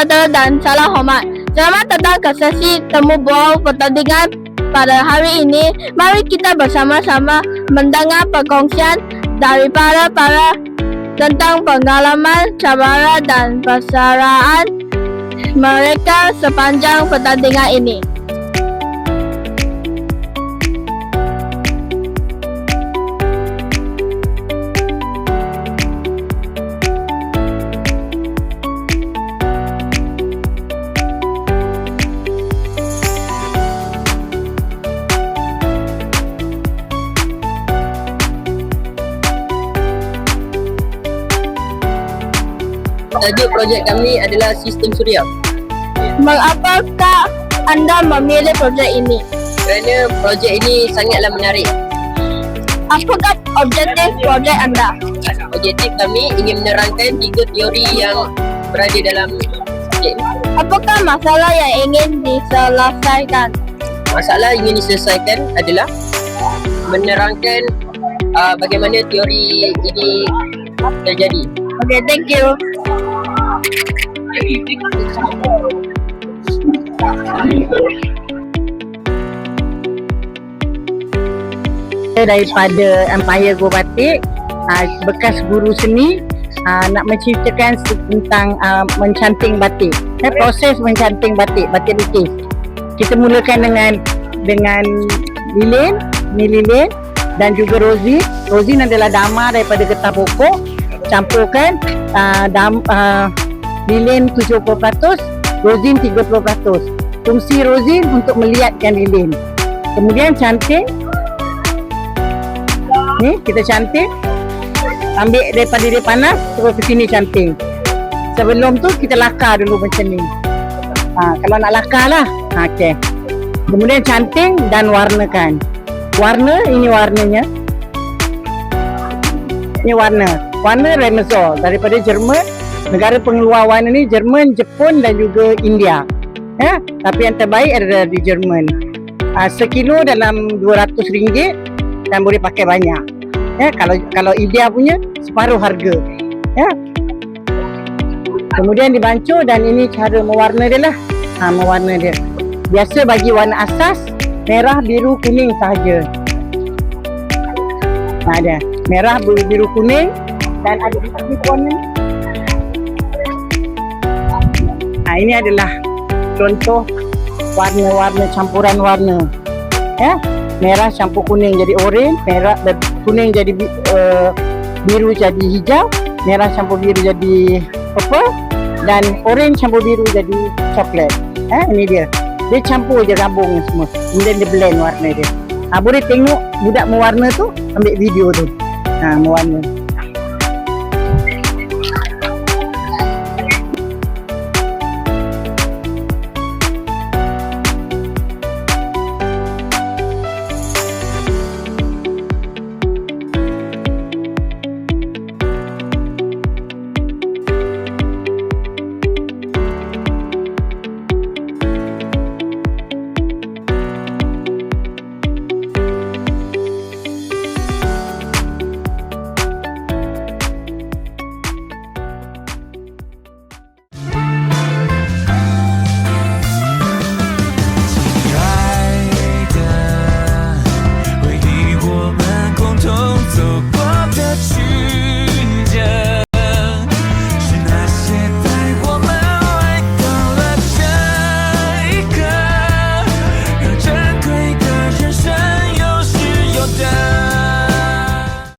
sejahtera dan salam hormat. Selamat datang ke sesi temu bual pertandingan pada hari ini. Mari kita bersama-sama mendengar perkongsian daripada para tentang pengalaman, cabaran dan persaraan mereka sepanjang pertandingan ini. Tajuk projek kami adalah Sistem Suria. Mengapakah anda memilih projek ini? Kerana projek ini sangatlah menarik. Apakah objektif projek anda? Objektif kami ingin menerangkan 3 teori yang berada dalam projek ini. Apakah masalah yang ingin diselesaikan? Masalah yang ingin diselesaikan adalah menerangkan bagaimana teori ini terjadi. Okay, thank you. Daripada Empire Go Batik, bekas guru seni, nak menceritakan tentang mencanting batik. Proses mencanting batik lukis. Kita mulakan dengan lilin dan juga rosin. Rosin adalah damar daripada getah pokok. Campurkan lilin 70%, rosin 30%. Fungsi rosin untuk meliatkan lilin. Kemudian canting. Ni kita canting, ambil daripada dia panas terus ke sini canting. Sebelum tu kita lakar dulu macam ni. Kalau nak lakar lah. Okey. Kemudian canting dan warnakan. Warna, ini warnanya. Ini warna Renaissance daripada Jerman. Negara pengeluar warna ni Jerman, Jepun dan juga India. Tapi yang terbaik adalah di Jerman. Sekilo dalam RM200 dan boleh pakai banyak. Kalau India punya separuh harga. Kemudian dibancur dan ini cara mewarna dia lah. Mewarna dia. Biasa bagi warna asas merah, biru, kuning sahaja. Ada merah, biru, kuning dan ada di warna. Ini adalah contoh warna-warna, campuran warna. Merah campur kuning jadi oren, merah dan kuning jadi biru jadi hijau, merah campur biru jadi purple dan oren campur biru jadi coklat. Ini dia. Dia campur je gabung semua. Kemudian dia blend warna dia. Boleh tengok budak mewarna tu, ambil video tu. Mewarna.